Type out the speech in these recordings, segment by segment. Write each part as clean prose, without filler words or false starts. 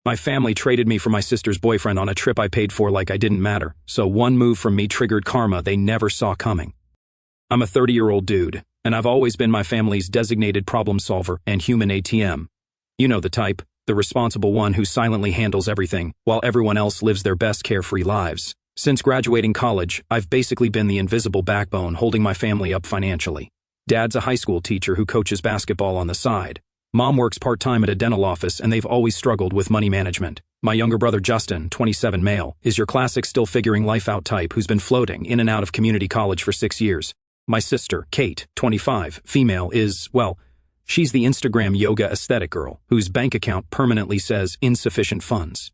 My family traded me for my sister's boyfriend on a trip I paid for like I didn't matter, so one move from me triggered karma they never saw coming. I'm a 30-year-old dude, and I've always been my family's designated problem solver and human ATM. You know the type, the responsible one who silently handles everything, while everyone else lives their best carefree lives. Since graduating college, I've basically been the invisible backbone holding my family up financially. Dad's a high school teacher who coaches basketball on the side. Mom works part-time at a dental office, and they've always struggled with money management. My younger brother Justin, 27 male, is your classic still figuring life out type who's been floating in and out of community college for 6 years. My sister, Kate, 25, female, is, well, she's the Instagram yoga aesthetic girl whose bank account permanently says insufficient funds.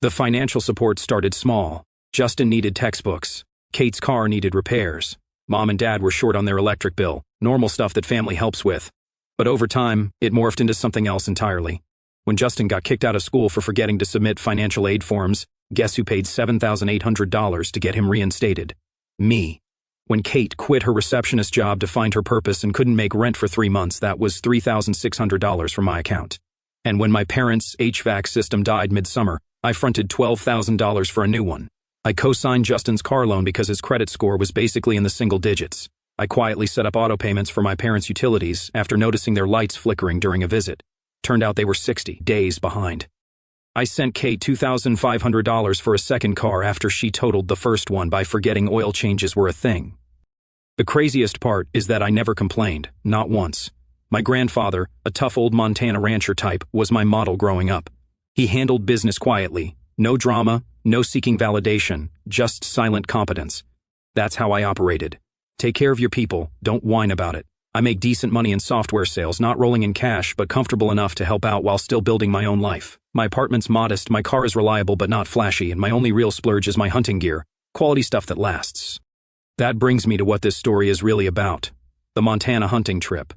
The financial support started small. Justin needed textbooks. Kate's car needed repairs. Mom and Dad were short on their electric bill, normal stuff that family helps with. But over time, it morphed into something else entirely. When Justin got kicked out of school for forgetting to submit financial aid forms, guess who paid $7,800 to get him reinstated? Me. When Kate quit her receptionist job to find her purpose and couldn't make rent for 3 months, that was $3,600 from my account. And when my parents' HVAC system died midsummer, I fronted $12,000 for a new one. I co-signed Justin's car loan because his credit score was basically in the single digits. I quietly set up auto payments for my parents' utilities after noticing their lights flickering during a visit. Turned out they were 60 days behind. I sent Kate $2,500 for a second car after she totaled the first one by forgetting oil changes were a thing. The craziest part is that I never complained, not once. My grandfather, a tough old Montana rancher type, was my model growing up. He handled business quietly, no drama, no seeking validation, just silent competence. That's how I operated. Take care of your people, don't whine about it. I make decent money in software sales, not rolling in cash, but comfortable enough to help out while still building my own life. My apartment's modest, my car is reliable but not flashy, and my only real splurge is my hunting gear, quality stuff that lasts. That brings me to what this story is really about. The Montana hunting trip.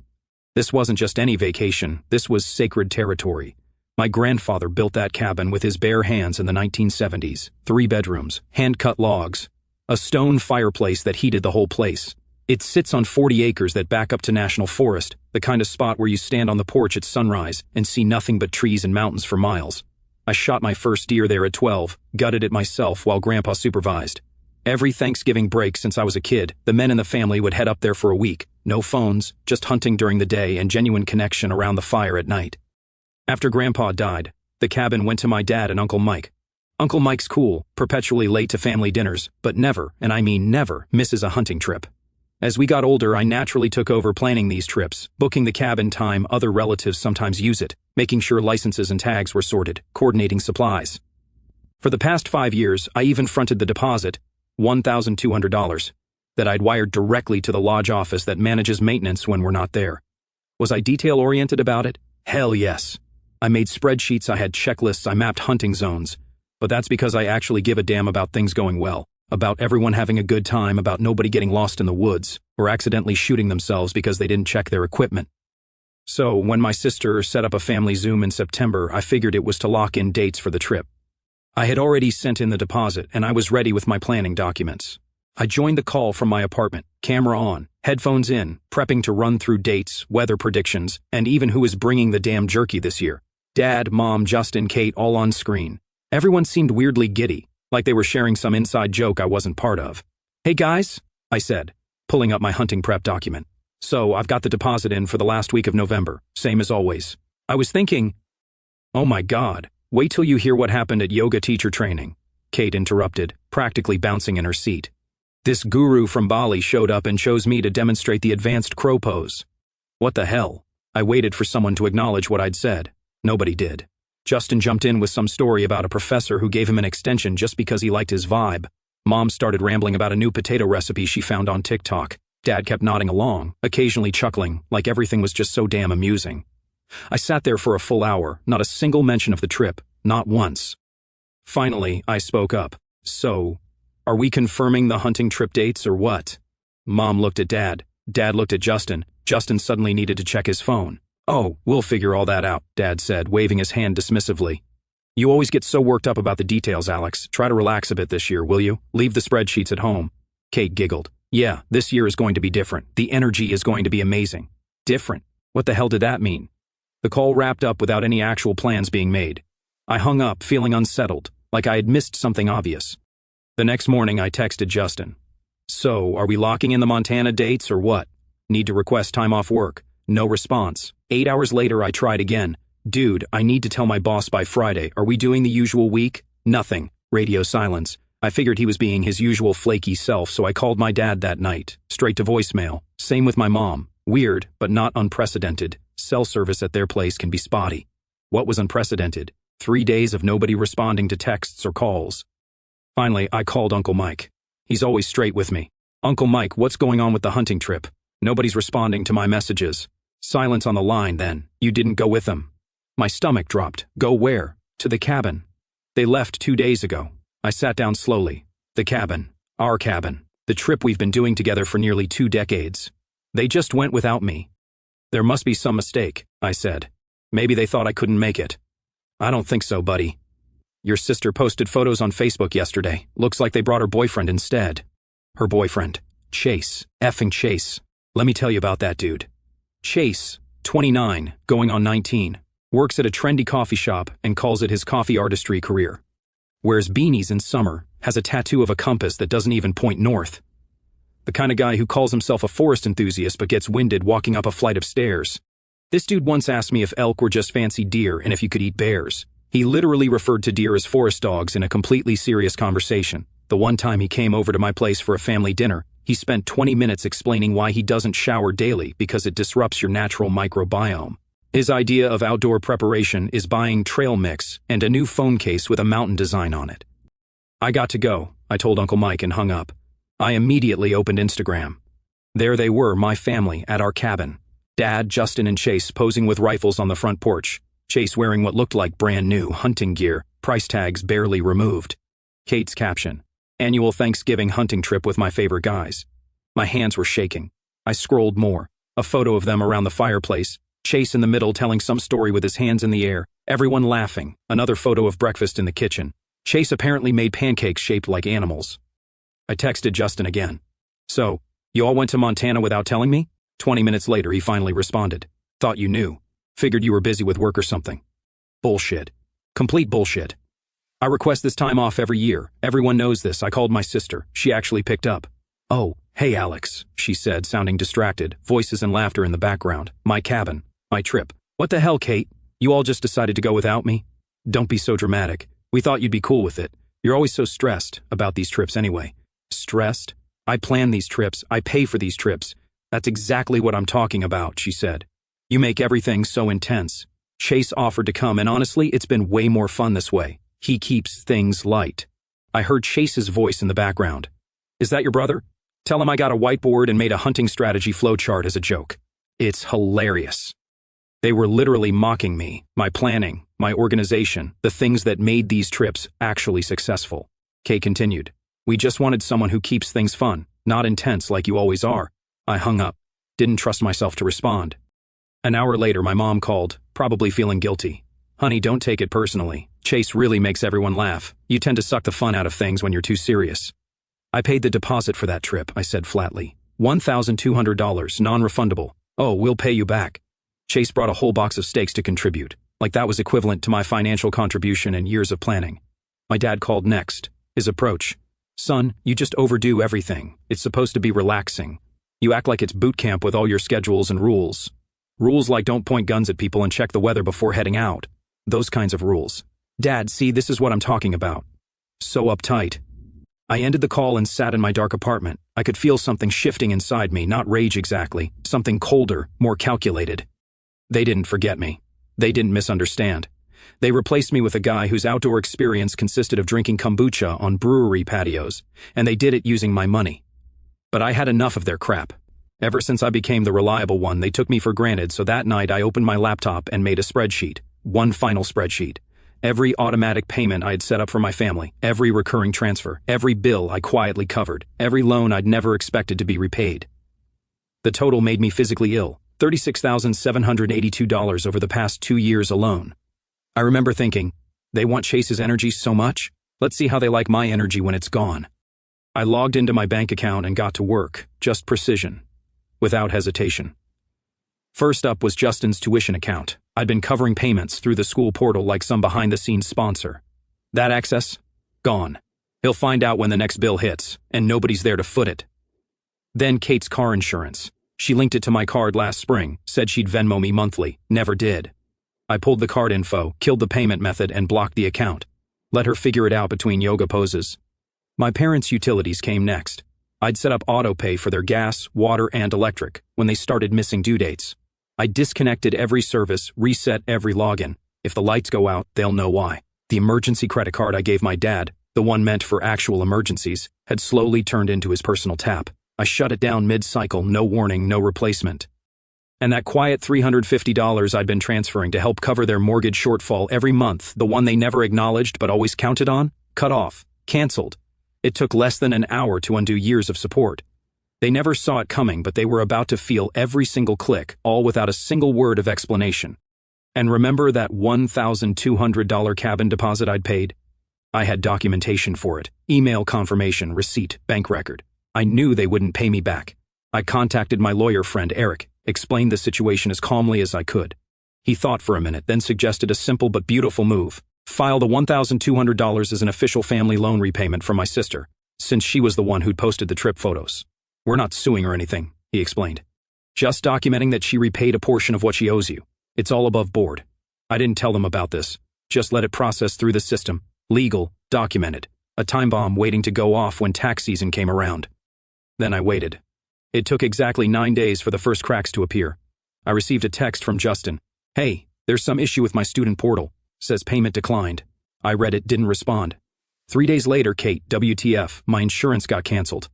This wasn't just any vacation, this was sacred territory. My grandfather built that cabin with his bare hands in the 1970s. 3 bedrooms, hand-cut logs, a stone fireplace that heated the whole place. It sits on 40 acres that back up to National Forest, the kind of spot where you stand on the porch at sunrise and see nothing but trees and mountains for miles. I shot my first deer there at 12, gutted it myself while Grandpa supervised. Every Thanksgiving break since I was a kid, the men in the family would head up there for a week. No phones, just hunting during the day and genuine connection around the fire at night. After Grandpa died, the cabin went to my dad and Uncle Mike. Uncle Mike's cool, perpetually late to family dinners, but never, and I mean never, misses a hunting trip. As we got older, I naturally took over planning these trips, booking the cabin time other relatives sometimes use it, making sure licenses and tags were sorted, coordinating supplies. For the past 5 years, I even fronted the deposit, $1,200, that I'd wired directly to the lodge office that manages maintenance when we're not there. Was I detail-oriented about it? Hell yes. I made spreadsheets, I had checklists, I mapped hunting zones. But that's because I actually give a damn about things going well, about everyone having a good time, about nobody getting lost in the woods, or accidentally shooting themselves because they didn't check their equipment. So, when my sister set up a family Zoom in September, I figured it was to lock in dates for the trip. I had already sent in the deposit, and I was ready with my planning documents. I joined the call from my apartment, camera on, headphones in, prepping to run through dates, weather predictions, and even who is bringing the damn jerky this year. Dad, Mom, Justin, Kate, all on screen. Everyone seemed weirdly giddy, like they were sharing some inside joke I wasn't part of. "Hey guys," I said, pulling up my hunting prep document. "So, I've got the deposit in for the last week of November, same as always. I was thinking..." "Oh my God, wait till you hear what happened at yoga teacher training," Kate interrupted, practically bouncing in her seat. "This guru from Bali showed up and chose me to demonstrate the advanced crow pose." What the hell? I waited for someone to acknowledge what I'd said. Nobody did. Justin jumped in with some story about a professor who gave him an extension just because he liked his vibe. Mom started rambling about a new potato recipe she found on TikTok. Dad kept nodding along, occasionally chuckling, like everything was just so damn amusing. I sat there for a full hour, not a single mention of the trip, not once. Finally, I spoke up. "So, are we confirming the hunting trip dates or what?" Mom looked at Dad. Dad looked at Justin. Justin suddenly needed to check his phone. "Oh, we'll figure all that out," Dad said, waving his hand dismissively. "You always get so worked up about the details, Alex. Try to relax a bit this year, will you? Leave the spreadsheets at home." Kate giggled. "Yeah, this year is going to be different. The energy is going to be amazing." Different? What the hell did that mean? The call wrapped up without any actual plans being made. I hung up, feeling unsettled, like I had missed something obvious. The next morning, I texted Justin. So, are we locking in the Montana dates or what? Need to request time off work. No response. 8 hours later, I tried again. Dude, I need to tell my boss by Friday. Are we doing the usual week? Nothing. Radio silence. I figured he was being his usual flaky self, so I called my dad that night. Straight to voicemail. Same with my mom. Weird, but not unprecedented. Cell service at their place can be spotty. What was unprecedented? 3 days of nobody responding to texts or calls. Finally, I called Uncle Mike. He's always straight with me. Uncle Mike, what's going on with the hunting trip? Nobody's responding to my messages. Silence on the line then. You didn't go with them. My stomach dropped. Go where? To the cabin. They left 2 days ago. I sat down slowly. The cabin. Our cabin. The trip we've been doing together for nearly 2 decades. They just went without me. There must be some mistake, I said. Maybe they thought I couldn't make it. I don't think so, buddy. Your sister posted photos on Facebook yesterday. Looks like they brought her boyfriend instead. Her boyfriend. Chase. Effing Chase. Let me tell you about that dude. Chase, 29, going on 19, works at a trendy coffee shop and calls it his coffee artistry career. Wears beanies in summer, has a tattoo of a compass that doesn't even point north. The kind of guy who calls himself a forest enthusiast but gets winded walking up a flight of stairs. This dude once asked me if elk were just fancy deer and if you could eat bears. He literally referred to deer as forest dogs in a completely serious conversation. The one time he came over to my place for a family dinner, he spent 20 minutes explaining why he doesn't shower daily because it disrupts your natural microbiome. His idea of outdoor preparation is buying trail mix and a new phone case with a mountain design on it. I got to go, I told Uncle Mike and hung up. I immediately opened Instagram. There they were, my family, at our cabin. Dad, Justin, and Chase posing with rifles on the front porch. Chase wearing what looked like brand new hunting gear, price tags barely removed. Kate's caption. Annual Thanksgiving hunting trip with my favorite guys. My hands were shaking. I scrolled more. A photo of them around the fireplace. Chase in the middle telling some story with his hands in the air. Everyone laughing. Another photo of breakfast in the kitchen. Chase apparently made pancakes shaped like animals. I texted Justin again. So, you all went to Montana without telling me? 20 minutes later, he finally responded. Thought you knew. Figured you were busy with work or something. Bullshit. Complete bullshit. I request this time off every year. Everyone knows this. I called my sister. She actually picked up. Oh, hey Alex, she said, sounding distracted, voices and laughter in the background. My cabin. My trip. What the hell, Kate? You all just decided to go without me? Don't be so dramatic. We thought you'd be cool with it. You're always so stressed about these trips anyway. Stressed? I plan these trips. I pay for these trips. That's exactly what I'm talking about, she said. You make everything so intense. Chase offered to come, and honestly, it's been way more fun this way. He keeps things light. I heard Chase's voice in the background. Is that your brother? Tell him I got a whiteboard and made a hunting strategy flowchart as a joke. It's hilarious. They were literally mocking me, my planning, my organization, the things that made these trips actually successful. Kay continued. We just wanted someone who keeps things fun, not intense like you always are. I hung up. Didn't trust myself to respond. An hour later, my mom called, probably feeling guilty. Honey, don't take it personally. Chase really makes everyone laugh. You tend to suck the fun out of things when you're too serious. I paid the deposit for that trip, I said flatly. $1,200, non-refundable. Oh, we'll pay you back. Chase brought a whole box of steaks to contribute, like that was equivalent to my financial contribution and years of planning. My dad called next. His approach. Son, you just overdo everything. It's supposed to be relaxing. You act like it's boot camp with all your schedules and rules. Rules like don't point guns at people and check the weather before heading out. Those kinds of rules. Dad, see, this is what I'm talking about. So uptight. I ended the call and sat in my dark apartment. I could feel something shifting inside me, not rage exactly, something colder, more calculated. They didn't forget me. They didn't misunderstand. They replaced me with a guy whose outdoor experience consisted of drinking kombucha on brewery patios, and they did it using my money. But I had enough of their crap. Ever since I became the reliable one, they took me for granted, so that night I opened my laptop and made a spreadsheet. One final spreadsheet. Every automatic payment I had set up for my family, every recurring transfer, every bill I quietly covered, every loan I'd never expected to be repaid. The total made me physically ill, $36,782 over the past 2 years alone. I remember thinking, they want Chase's energy so much? Let's see how they like my energy when it's gone. I logged into my bank account and got to work, just precision, without hesitation. First up was Justin's tuition account. I'd been covering payments through the school portal like some behind-the-scenes sponsor. That access? Gone. He'll find out when the next bill hits, and nobody's there to foot it. Then Kate's car insurance. She linked it to my card last spring, said she'd Venmo me monthly, never did. I pulled the card info, killed the payment method, and blocked the account. Let her figure it out between yoga poses. My parents' utilities came next. I'd set up auto pay for their gas, water, and electric when they started missing due dates. I disconnected every service, reset every login. If the lights go out, they'll know why. The emergency credit card I gave my dad, the one meant for actual emergencies, had slowly turned into his personal tap. I shut it down mid-cycle, no warning, no replacement. And that quiet $350 I'd been transferring to help cover their mortgage shortfall every month, the one they never acknowledged but always counted on, cut off, canceled. It took less than an hour to undo years of support. They never saw it coming, but they were about to feel every single click, all without a single word of explanation. And remember that $1,200 cabin deposit I'd paid? I had documentation for it, email confirmation, receipt, bank record. I knew they wouldn't pay me back. I contacted my lawyer friend Eric, explained the situation as calmly as I could. He thought for a minute, then suggested a simple but beautiful move. File the $1,200 as an official family loan repayment from my sister, since she was the one who'd posted the trip photos. We're not suing or anything, he explained. Just documenting that she repaid a portion of what she owes you. It's all above board. I didn't tell them about this. Just let it process through the system. Legal, documented. A time bomb waiting to go off when tax season came around. Then I waited. It took exactly 9 days for the first cracks to appear. I received a text from Justin. Hey, there's some issue with my student portal. Says payment declined. I read it, didn't respond. 3 days later, Kate, WTF, my insurance got canceled.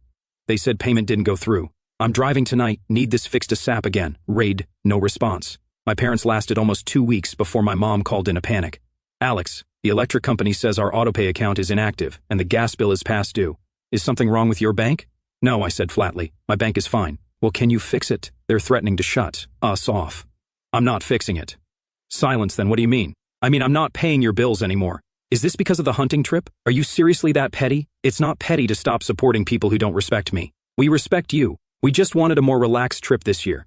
They said payment didn't go through. I'm driving tonight, need this fixed ASAP again. Raid, no response. My parents lasted almost 2 weeks before my mom called in a panic. Alex, the electric company says our autopay account is inactive and the gas bill is past due. Is something wrong with your bank? No, I said flatly. My bank is fine. Well, can you fix it? They're threatening to shut us off. I'm not fixing it. Silence then, what do you mean? I mean, I'm not paying your bills anymore. Is this because of the hunting trip? Are you seriously that petty? It's not petty to stop supporting people who don't respect me. We respect you. We just wanted a more relaxed trip this year.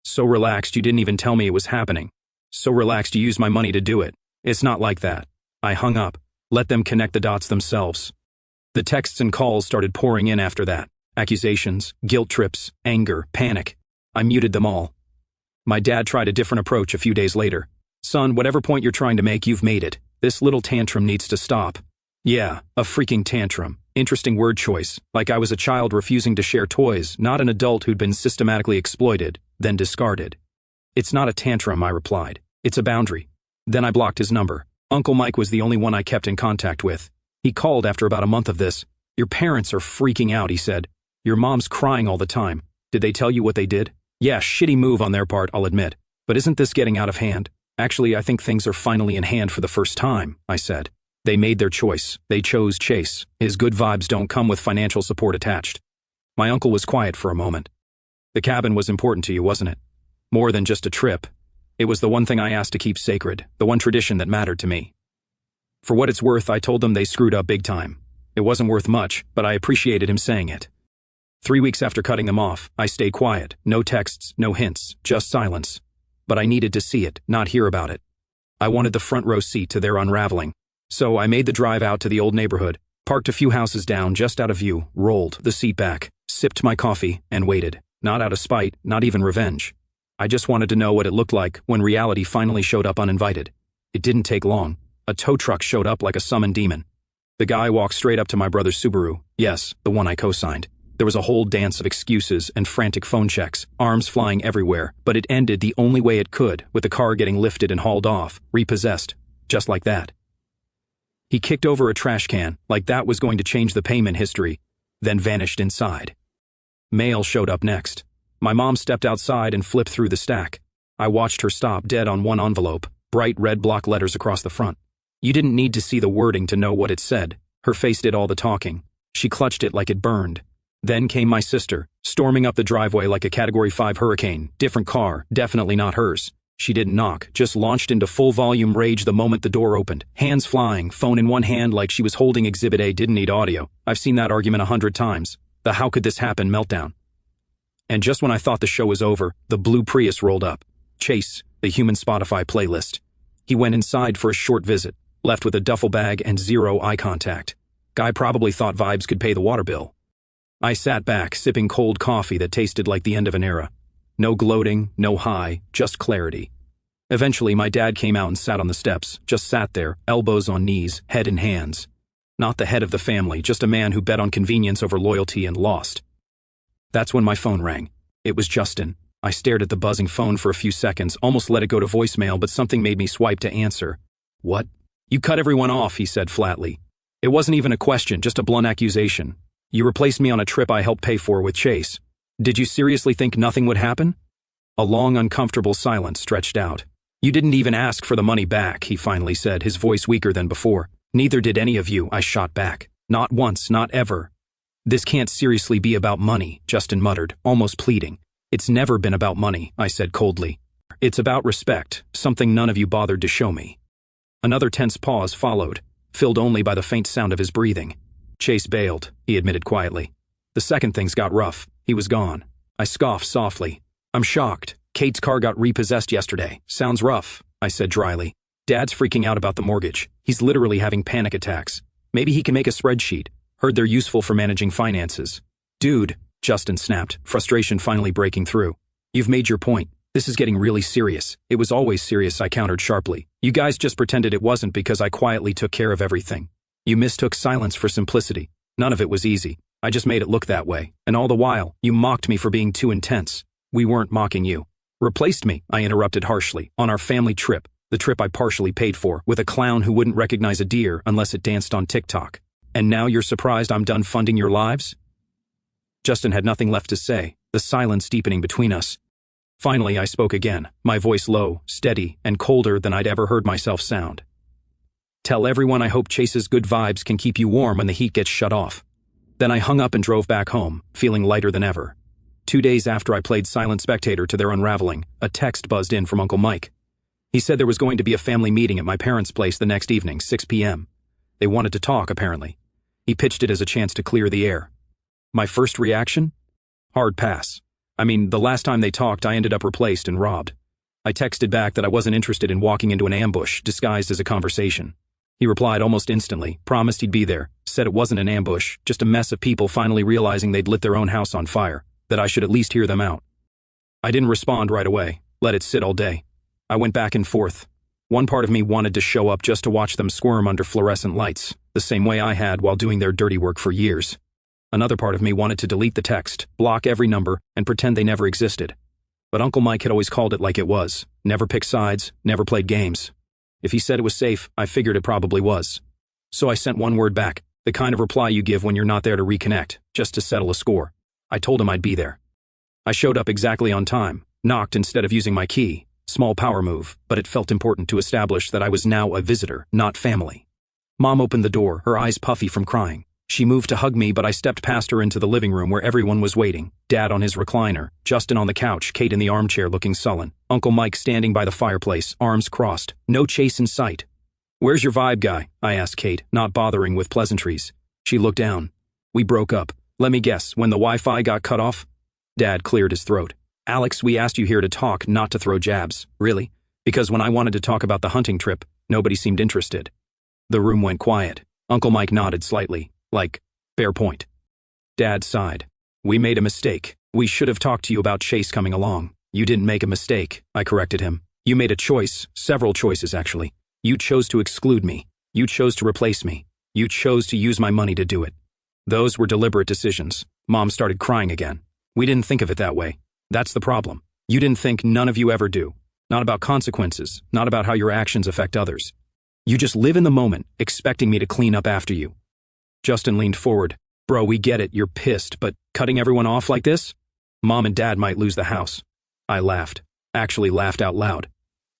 So relaxed you didn't even tell me it was happening. So relaxed you used my money to do it. It's not like that. I hung up. Let them connect the dots themselves. The texts and calls started pouring in after that. Accusations, guilt trips, anger, panic. I muted them all. My dad tried a different approach a few days later. Son, whatever point you're trying to make, you've made it. This little tantrum needs to stop. Yeah, a freaking tantrum. Interesting word choice, like I was a child refusing to share toys, not an adult who'd been systematically exploited, then discarded. It's not a tantrum, I replied. It's a boundary. Then I blocked his number. Uncle Mike was the only one I kept in contact with. He called after about a month of this. Your parents are freaking out, he said. Your mom's crying all the time. Did they tell you what they did? Yeah, shitty move on their part, I'll admit. But isn't this getting out of hand? Actually, I think things are finally in hand for the first time, I said. They made their choice. They chose Chase. His good vibes don't come with financial support attached. My uncle was quiet for a moment. The cabin was important to you, wasn't it? More than just a trip. It was the one thing I asked to keep sacred, the one tradition that mattered to me. For what it's worth, I told them they screwed up big time. It wasn't worth much, but I appreciated him saying it. 3 weeks after cutting them off, I stayed quiet. No texts, no hints, just silence. But I needed to see it, not hear about it. I wanted the front row seat to their unraveling. So I made the drive out to the old neighborhood, parked a few houses down just out of view, rolled the seat back, sipped my coffee, and waited. Not out of spite, not even revenge. I just wanted to know what it looked like when reality finally showed up uninvited. It didn't take long. A tow truck showed up like a summoned demon. The guy walked straight up to my brother's Subaru. Yes, the one I co-signed. There was a whole dance of excuses and frantic phone checks, arms flying everywhere, but it ended the only way it could, with the car getting lifted and hauled off, repossessed, just like that. He kicked over a trash can, like that was going to change the payment history, then vanished inside. Mail showed up next. My mom stepped outside and flipped through the stack. I watched her stop dead on one envelope, bright red block letters across the front. You didn't need to see the wording to know what it said. Her face did all the talking. She clutched it like it burned. Then came my sister, storming up the driveway like a Category 5 hurricane. Different car, definitely not hers. She didn't knock, just launched into full-volume rage the moment the door opened. Hands flying, phone in one hand like she was holding Exhibit A, didn't need audio. I've seen that argument 100 times. The how could this happen meltdown. And just when I thought the show was over, the blue Prius rolled up. Chase, the human Spotify playlist. He went inside for a short visit, left with a duffel bag and zero eye contact. Guy probably thought vibes could pay the water bill. I sat back, sipping cold coffee that tasted like the end of an era. No gloating, no high, just clarity. Eventually, my dad came out and sat on the steps, just sat there, elbows on knees, head in hands. Not the head of the family, just a man who bet on convenience over loyalty and lost. That's when my phone rang. It was Justin. I stared at the buzzing phone for a few seconds, almost let it go to voicemail, but something made me swipe to answer. What? You cut everyone off, he said flatly. It wasn't even a question, just a blunt accusation. You replaced me on a trip I helped pay for with Chase. Did you seriously think nothing would happen? A long, uncomfortable silence stretched out. You didn't even ask for the money back, he finally said, his voice weaker than before. Neither did any of you, I shot back. Not once, not ever. This can't seriously be about money, Justin muttered, almost pleading. It's never been about money, I said coldly. It's about respect, something none of you bothered to show me. Another tense pause followed, filled only by the faint sound of his breathing. Chase bailed, he admitted quietly. The second things got rough. He was gone. I scoffed softly. I'm shocked. Kate's car got repossessed yesterday. Sounds rough, I said dryly. Dad's freaking out about the mortgage. He's literally having panic attacks. Maybe he can make a spreadsheet. Heard they're useful for managing finances. Dude, Justin snapped, frustration finally breaking through. You've made your point. This is getting really serious. It was always serious, I countered sharply. You guys just pretended it wasn't because I quietly took care of everything. You mistook silence for simplicity. None of it was easy. I just made it look that way. And all the while, you mocked me for being too intense. We weren't mocking you. Replaced me, I interrupted harshly, on our family trip, the trip I partially paid for, with a clown who wouldn't recognize a deer unless it danced on TikTok. And now you're surprised I'm done funding your lives? Justin had nothing left to say, the silence deepening between us. Finally, I spoke again, my voice low, steady, and colder than I'd ever heard myself sound. Tell everyone I hope Chase's good vibes can keep you warm when the heat gets shut off. Then I hung up and drove back home, feeling lighter than ever. 2 days after I played silent spectator to their unraveling, a text buzzed in from Uncle Mike. He said there was going to be a family meeting at my parents' place the next evening, 6 p.m. They wanted to talk, apparently. He pitched it as a chance to clear the air. My first reaction? Hard pass. I mean, the last time they talked, I ended up replaced and robbed. I texted back that I wasn't interested in walking into an ambush disguised as a conversation. He replied almost instantly, promised he'd be there, said it wasn't an ambush, just a mess of people finally realizing they'd lit their own house on fire, that I should at least hear them out. I didn't respond right away, let it sit all day. I went back and forth. One part of me wanted to show up just to watch them squirm under fluorescent lights, the same way I had while doing their dirty work for years. Another part of me wanted to delete the text, block every number, and pretend they never existed. But Uncle Mike had always called it like it was, never picked sides, never played games. If he said it was safe, I figured it probably was. So I sent one word back, the kind of reply you give when you're not there to reconnect, just to settle a score. I told him I'd be there. I showed up exactly on time, knocked instead of using my key. Small power move, but it felt important to establish that I was now a visitor, not family. Mom opened the door, her eyes puffy from crying. She moved to hug me, but I stepped past her into the living room where everyone was waiting. Dad on his recliner, Justin on the couch, Kate in the armchair looking sullen, Uncle Mike standing by the fireplace, arms crossed, no Chase in sight. Where's your vibe guy? I asked Kate, not bothering with pleasantries. She looked down. We broke up. Let me guess, when the Wi-Fi got cut off? Dad cleared his throat. Alex, we asked you here to talk, not to throw jabs. Really? Because when I wanted to talk about the hunting trip, nobody seemed interested. The room went quiet. Uncle Mike nodded slightly. Like, fair point. Dad sighed. We made a mistake. We should have talked to you about Chase coming along. You didn't make a mistake, I corrected him. You made a choice, several choices actually. You chose to exclude me. You chose to replace me. You chose to use my money to do it. Those were deliberate decisions. Mom started crying again. We didn't think of it that way. That's the problem. You didn't think, none of you ever do. Not about consequences, not about how your actions affect others. You just live in the moment, expecting me to clean up after you. Justin leaned forward. Bro, we get it, you're pissed, but cutting everyone off like this? Mom and Dad might lose the house. I laughed. Actually laughed out loud.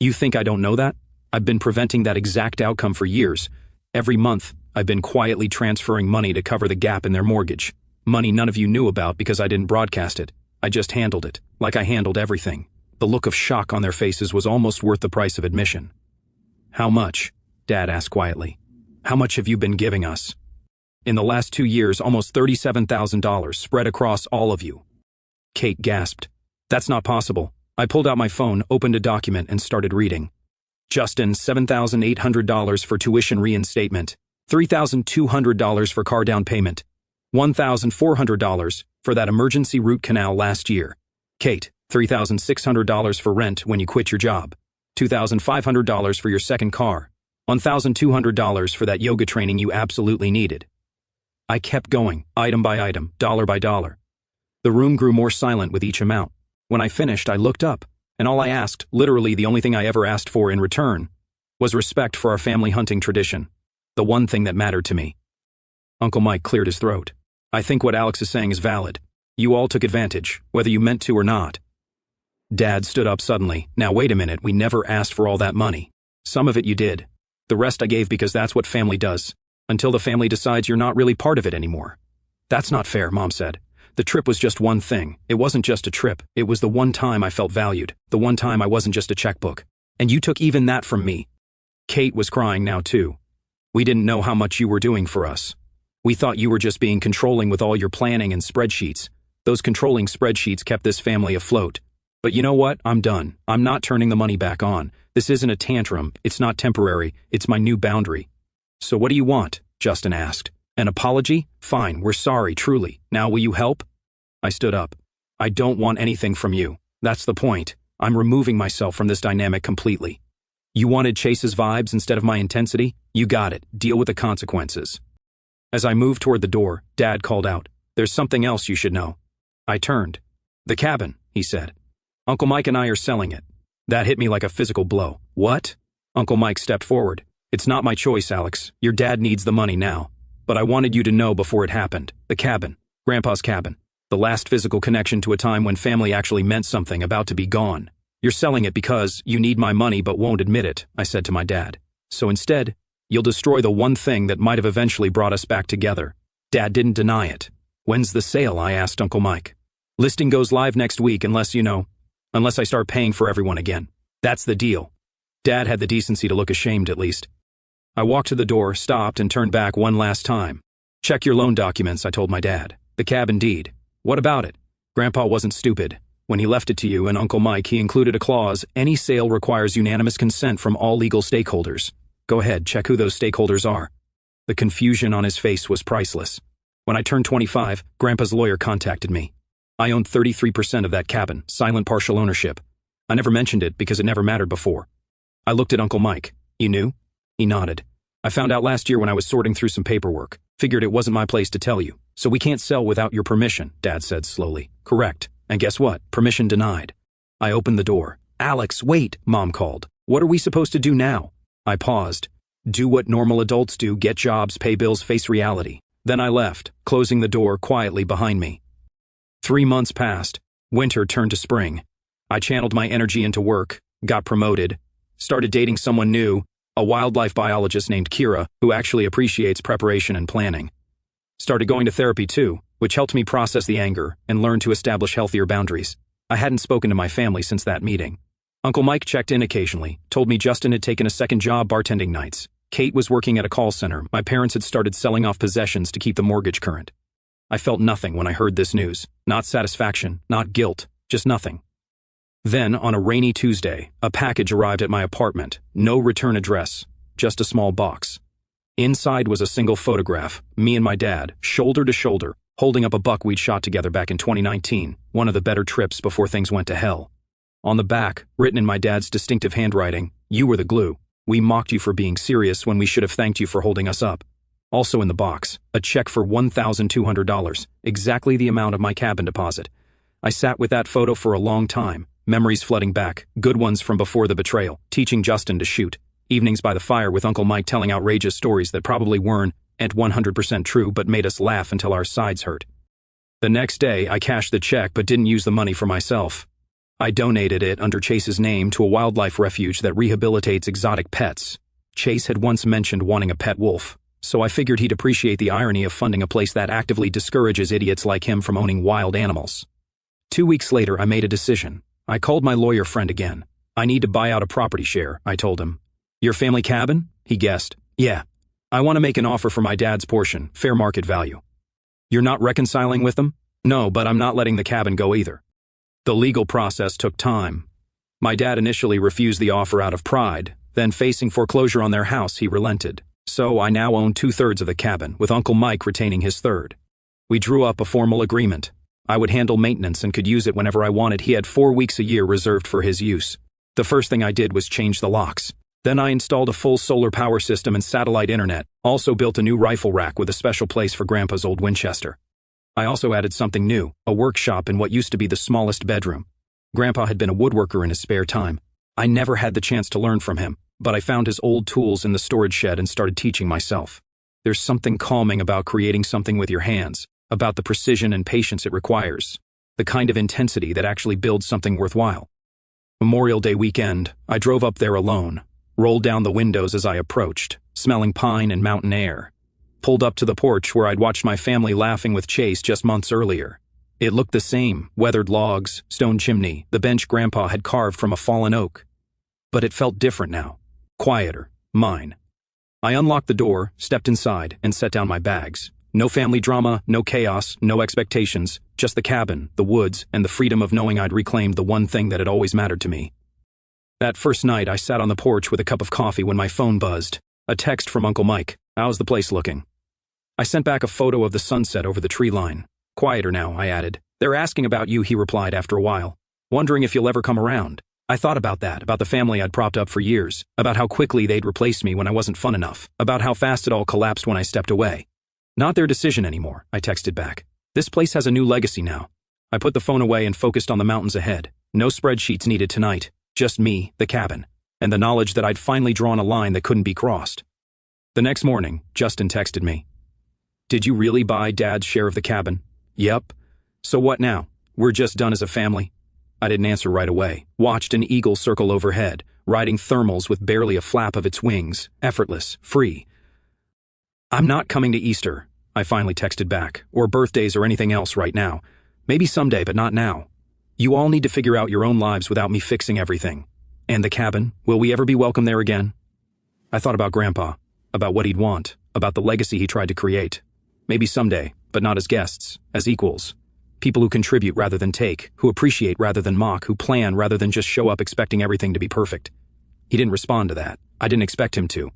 You think I don't know that? I've been preventing that exact outcome for years. Every month, I've been quietly transferring money to cover the gap in their mortgage. Money none of you knew about because I didn't broadcast it. I just handled it, like I handled everything. The look of shock on their faces was almost worth the price of admission. How much? Dad asked quietly. How much have you been giving us? In the last 2 years, almost $37,000 spread across all of you. Kate gasped. That's not possible. I pulled out my phone, opened a document, and started reading. Justin, $7,800 for tuition reinstatement, $3,200 for car down payment, $1,400 for that emergency root canal last year. Kate, $3,600 for rent when you quit your job, $2,500 for your second car, $1,200 for that yoga training you absolutely needed. I kept going, item by item, dollar by dollar. The room grew more silent with each amount. When I finished, I looked up, and all I asked, literally the only thing I ever asked for in return, was respect for our family hunting tradition, the one thing that mattered to me. Uncle Mike cleared his throat. I think what Alex is saying is valid. You all took advantage, whether you meant to or not. Dad stood up suddenly. Now wait a minute, we never asked for all that money. Some of it you did. The rest I gave because that's what family does, until the family decides you're not really part of it anymore. That's not fair, Mom said. The trip was just one thing. It wasn't just a trip. It was the one time I felt valued, the one time I wasn't just a checkbook. And you took even that from me. Kate was crying now too. We didn't know how much you were doing for us. We thought you were just being controlling with all your planning and spreadsheets. Those controlling spreadsheets kept this family afloat. But you know what? I'm done. I'm not turning the money back on. This isn't a tantrum. It's not temporary. It's my new boundary. So what do you want? Justin asked. An apology? Fine, we're sorry, truly. Now will you help? I stood up. I don't want anything from you. That's the point. I'm removing myself from this dynamic completely. You wanted Chase's vibes instead of my intensity? You got it. Deal with the consequences. As I moved toward the door, Dad called out, "There's something else you should know." I turned. "The cabin," he said. "Uncle Mike and I are selling it." That hit me like a physical blow. What? Uncle Mike stepped forward. "It's not my choice, Alex. Your dad needs the money now. But I wanted you to know before it happened. The cabin. Grandpa's cabin. The last physical connection to a time when family actually meant something, about to be gone. You're selling it because you need my money but won't admit it," I said to my dad. "So instead, you'll destroy the one thing that might have eventually brought us back together." Dad didn't deny it. "When's the sale?" I asked Uncle Mike. "Listing goes live next week unless I start paying for everyone again. That's the deal." Dad had the decency to look ashamed at least. I walked to the door, stopped, and turned back one last time. "Check your loan documents," I told my dad. "The cabin deed. What about it? Grandpa wasn't stupid. When he left it to you and Uncle Mike, he included a clause, any sale requires unanimous consent from all legal stakeholders. Go ahead, check who those stakeholders are." The confusion on his face was priceless. When I turned 25, Grandpa's lawyer contacted me. I owned 33% of that cabin, silent partial ownership. I never mentioned it because it never mattered before. I looked at Uncle Mike. "You knew?" He nodded. "I found out last year when I was sorting through some paperwork. Figured it wasn't my place to tell you. So we can't sell without your permission," Dad said slowly. "Correct. And guess what? Permission denied." I opened the door. "Alex, wait," Mom called. "What are we supposed to do now?" I paused. Do what normal adults do, get jobs, pay bills, face reality. Then I left, closing the door quietly behind me. 3 months passed. Winter turned to spring. I channeled my energy into work, got promoted, started dating someone new, a wildlife biologist named Kira, who actually appreciates preparation and planning. Started going to therapy too, which helped me process the anger and learn to establish healthier boundaries. I hadn't spoken to my family since that meeting. Uncle Mike checked in occasionally, told me Justin had taken a second job bartending nights. Kate was working at a call center. My parents had started selling off possessions to keep the mortgage current. I felt nothing when I heard this news. Not satisfaction, not guilt, just nothing. Then, on a rainy Tuesday, a package arrived at my apartment. No return address, just a small box. Inside was a single photograph, me and my dad, shoulder to shoulder, holding up a buck we'd shot together back in 2019, one of the better trips before things went to hell. On the back, written in my dad's distinctive handwriting, "You were the glue. We mocked you for being serious when we should have thanked you for holding us up." Also in the box, a check for $1,200, exactly the amount of my cabin deposit. I sat with that photo for a long time, memories flooding back, good ones from before the betrayal, teaching Justin to shoot, evenings by the fire with Uncle Mike telling outrageous stories that probably weren't 100% true but made us laugh until our sides hurt. The next day, I cashed the check but didn't use the money for myself. I donated it under Chase's name to a wildlife refuge that rehabilitates exotic pets. Chase had once mentioned wanting a pet wolf, so I figured he'd appreciate the irony of funding a place that actively discourages idiots like him from owning wild animals. 2 weeks later, I made a decision. I called my lawyer friend again. "I need to buy out a property share," I told him. "Your family cabin?" He guessed. "Yeah. I want to make an offer for my dad's portion, fair market value." "You're not reconciling with them?" "No, but I'm not letting the cabin go either." The legal process took time. My dad initially refused the offer out of pride, then facing foreclosure on their house, he relented. So I now own 2/3 of the cabin, with Uncle Mike retaining his third. We drew up a formal agreement. I would handle maintenance and could use it whenever I wanted. He had 4 weeks a year reserved for his use. The first thing I did was change the locks. Then I installed a full solar power system and satellite internet, also built a new rifle rack with a special place for Grandpa's old Winchester. I also added something new, a workshop in what used to be the smallest bedroom. Grandpa had been a woodworker in his spare time. I never had the chance to learn from him, but I found his old tools in the storage shed and started teaching myself. There's something calming about creating something with your hands, about the precision and patience it requires, the kind of intensity that actually builds something worthwhile. Memorial Day weekend, I drove up there alone, rolled down the windows as I approached, smelling pine and mountain air. Pulled up to the porch where I'd watched my family laughing with Chase just months earlier. It looked the same, weathered logs, stone chimney, the bench Grandpa had carved from a fallen oak. But it felt different now, quieter, mine. I unlocked the door, stepped inside, and set down my bags. No family drama, no chaos, no expectations, just the cabin, the woods, and the freedom of knowing I'd reclaimed the one thing that had always mattered to me. That first night, I sat on the porch with a cup of coffee when my phone buzzed. A text from Uncle Mike. "How's the place looking?" I sent back a photo of the sunset over the tree line. "Quieter now," I added. "They're asking about you," he replied after a while. "Wondering if you'll ever come around." I thought about that, about the family I'd propped up for years, about how quickly they'd replace me when I wasn't fun enough, about how fast it all collapsed when I stepped away. "Not their decision anymore," I texted back. "This place has a new legacy now." I put the phone away and focused on the mountains ahead. No spreadsheets needed tonight, just me, the cabin, and the knowledge that I'd finally drawn a line that couldn't be crossed. The next morning, Justin texted me. "Did you really buy Dad's share of the cabin?" "Yep." "So what now? We're just done as a family?" I didn't answer right away. Watched an eagle circle overhead, riding thermals with barely a flap of its wings, effortless, free. "I'm not coming to Easter," I finally texted back, "or birthdays or anything else right now. Maybe someday, but not now. You all need to figure out your own lives without me fixing everything. And the cabin, will we ever be welcome there again?" I thought about Grandpa, about what he'd want, about the legacy he tried to create. Maybe someday, but not as guests, as equals. People who contribute rather than take, who appreciate rather than mock, who plan rather than just show up expecting everything to be perfect. He didn't respond to that. I didn't expect him to.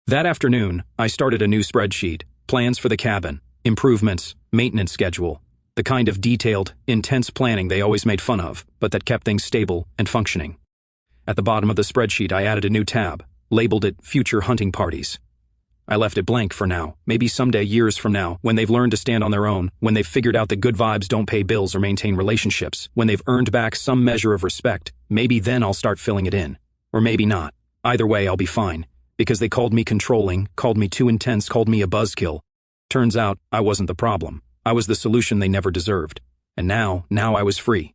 That afternoon, I started a new spreadsheet, plans for the cabin, improvements, maintenance schedule, the kind of detailed, intense planning they always made fun of, but that kept things stable and functioning. At the bottom of the spreadsheet, I added a new tab, labeled it Future Hunting Parties. I left it blank for now. Maybe someday, years from now, when they've learned to stand on their own, when they've figured out that good vibes don't pay bills or maintain relationships, when they've earned back some measure of respect, maybe then I'll start filling it in. Or maybe not. Either way, I'll be fine. Because they called me controlling, called me too intense, called me a buzzkill. Turns out, I wasn't the problem. I was the solution they never deserved. And now I was free.